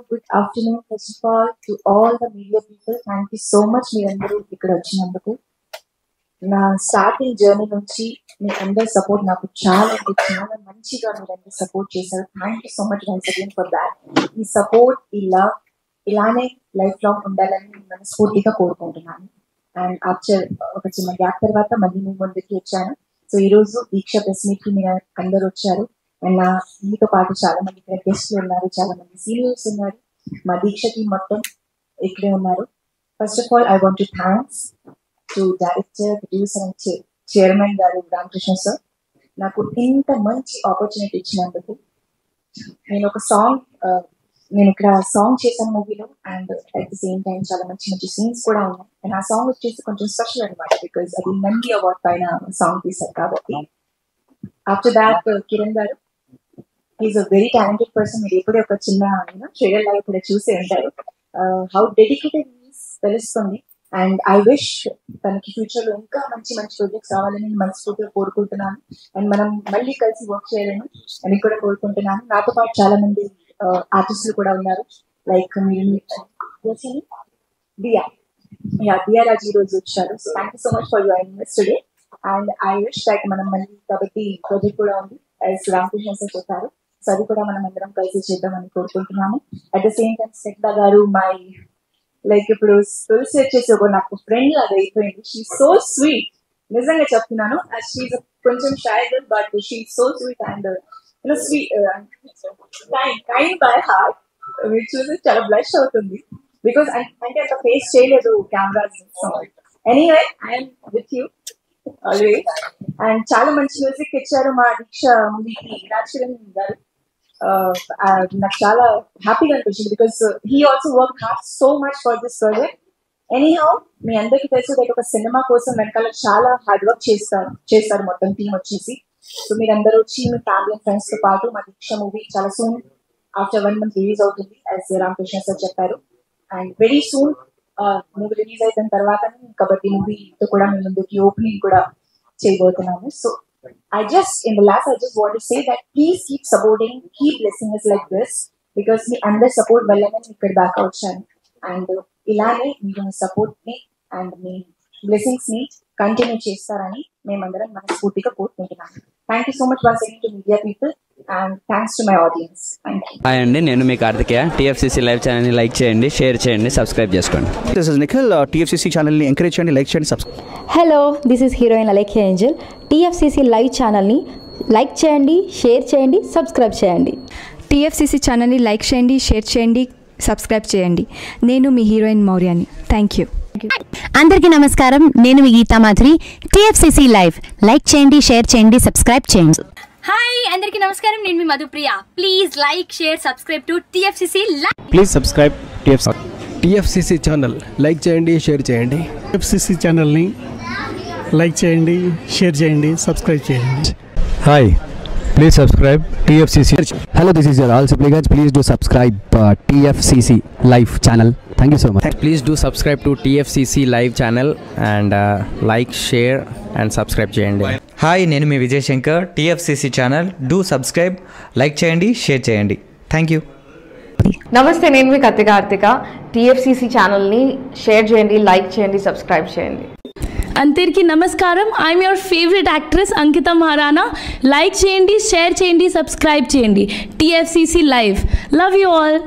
good afternoon. First of all, to all the media people, thank you so much. మీరందరూ ఇక్కడ వచ్చినందుకు. నా starting journey నుంచి మీ అందరి సపోర్ట్ నాకు చాలా మంచిగా మీరందరూ సపోర్ట్ చేశారు. Thank you so much once again for that. ఈ సపోర్ట్, ఈ లవ్ ఇలానే లైఫ్ లాంగ్ ఉండాలని నేను మనస్ఫూర్తిగా కోరుకుంటున్నాను. అండ్ ఆఫ్టర్ ఒక చిన్న గ్యాప్ తర్వాత మళ్ళీ మీ ముందుకి వచ్చాను. సో ఈ రోజు దీక్ష ప్రెస్ మీట్ కి మీరు అందరు వచ్చారు. అండ్ నా మీతో పాటు చాలా మంది ఇక్కడ గెస్ట్లు ఉన్నారు, చాలా మంది సీనియర్స్ ఉన్నారు. మా దీక్ష టీం మొత్తం ఇక్కడే ఉన్నారు. First of all I want to thanks to director, producer and chairman గారు రామకృష్ణ సార్, నాకు ఇంత మంచి ఆపర్చునిటీ ఇచ్చినందుకు. నేను ఒక సాంగ్ నేను ఇక్కడ సాంగ్ చేశాను మూవీలో, and at the same time చాలా మంచి మంచి సీన్స్ కూడా ఉన్నాయి. అండ్ ఆ సాంగ్ వచ్చేసి కొంచెం స్పెషల్ అనమాట, బికాజ్ అది నంది అవార్డ్ పైన సాంగ్ తీశారు కాబట్టి. ఆఫ్టర్ దాట్ కిరణ్ గారు, is a very talented person. మీరు ఎప్పుడే ఒక చిన్న ట్రైలర్ లాగా కూడా చూసే ఉంటారు. హౌ డెడికేటెడ్ తెలుస్తుంది. అండ్ ఐ విష్ తనకి ఫ్యూచర్ లో ఇంకా మంచి మంచి ప్రాజెక్ట్స్ రావాలని మనస్ఫూర్తిగా కోరుకుంటున్నాను. అండ్ మనం మళ్ళీ కలిసి వర్క్ చేయాలని అని కూడా కోరుకుంటున్నాను. నాతో పాటు చాలా మంది ఆర్టిస్టులు కూడా ఉన్నారు. లైక్ దియా రాజు ఈ రోజు వచ్చారు. So thank you so much for your invest today. And I wish that మనం మళ్ళీ కాబట్టి ప్రాజెక్ట్ కూడా ఉంది, రామకృష్ణ సార్ చెప్పారు. సో అది కూడా మనం అందరం కలిసి చేద్దామని కోరుకుంటున్నాము. అట్ ద సేమ్ టైం శ్రద్ధ గారు, మై లైక్ ఇప్పుడు తులసి వచ్చేసి ఒక నాకు ఫ్రెండ్ లాగా అయిపోయింది. షీ సో స్వీట్, నిజంగా చెప్తున్నాను. షీఈ్ కొంచెం shy girl, but she so sweet and sweet kind by heart. మీరు చూసి చాలా బ్లష్ అవుతుంది, బికాస్ అంటే అంత ఫేస్ చేయలేదు cameras. Anyway I'm with you always. And చాలా మంచి మ్యూజిక్ ఇచ్చారు మా దీక్ష మూవీకి రాజకిరణ్ గారు. నాకు చాలా హ్యాపీగా అనిపించింది, because he also work hard so much for this project. Anyhow మీ అందరికీ తెలుసు ఒక సినిమా కోసం వెనకాల చాలా హార్డ్ వర్క్ చేస్తారు మొత్తం టీం వచ్చేసి. సో మీరు అందరూ వచ్చి మీ ఫ్యామిలీ అండ్ ఫ్రెండ్స్ తో పాటు మా దీక్ష మూవీ చాలా సూన్ ఆఫ్టర్ 1 month రిలీజ్ అవుతుంది, యాజ్ రామకృష్ణ సార్ చెప్పారు. And very soon movie release అయిన తర్వాత కాబట్టి మూవీతో కూడా మీ ముందుకి ఓపెనింగ్ కూడా చేయబోతున్నాము. So I just want to say that please keep supporting, keep blessing us like this, because me under support vallane నేను ఇక్కడ దాకా వచ్చాను. అండ్ ఇలానే మీరు సపోర్ట్ ని అండ్ మీ బ్లెస్సింగ్స్ ని కంటిన్యూ చేస్తారని మేమందరం మనస్ఫూర్తిగా కోరుకుంటున్నాను. Thank you so much once again to media people and thanks to my audience. Thank you. Hi అండి, నేను మీ కార్తికేయ. టీఎఫ్సీసీ లైవ్ ఛానల్ని లైక్ చేయండి, షేర్ చేయండి, సబ్స్క్రైబ్ చేసుకోండి. This is Nikhil. టీఎఫ్సీసీ ఛానల్ని ఎంకరేజ్ చేయండి, లైక్ చేయండి, subscribe. Hello, this is heroine Alekhya Angel. TFCC live ఛానల్ని లైక్ చేయండి, షేర్ చేయండి, సబ్స్క్రైబ్ చేయండి. టీఎఫ్సీసీ ఛానల్ని లైక్ చేయండి, షేర్ చేయండి, సబ్స్క్రైబ్ చేయండి. నేను మీ హీరోయిన్ మౌర్యాని. Thank you. అందరికీ నమస్కారం, నేను మీ Geetha Madhuri. TFCC live like చేయండి, షేర్ చేయండి, సబ్స్క్రైబ్ చేయండి. హాయ్ అందరికీ నమస్కారం, నేను మీ Madhupriya. Please like, share, subscribe to TFCC live. Please subscribe TFCC channel like చేయండి, షేర్ చేయండి. టీఎఫ్సీసీ ఛానల్ని లైక్ చేయండి, షేర్ చేయండి, సబ్స్క్రైబ్ చేయండి. Hi, please subscribe TFCC. Hello, this is your all supplicants. Please do subscribe TFCC live channel. Thank you so much. Please do subscribe to TFCC live channel and like, share and subscribe చేయండి. Hi, నేను మీ Vijay Shankar. TFCC channel do subscribe, like చేయండి, share చేయండి. Thank you. నమస్తే, నేను మీ Karthika. TFCC ఛానల్ని share చేయండి, లైక్ చేయండి, సబ్స్క్రైబ్ చేయండి. అందరికీ నమస్కారం, I'm your favourite actress Ankita Maharana. Like చేయండి, షేర్ చేయండి, సబ్స్క్రైబ్ చేయండి. TFCC live. Love you all.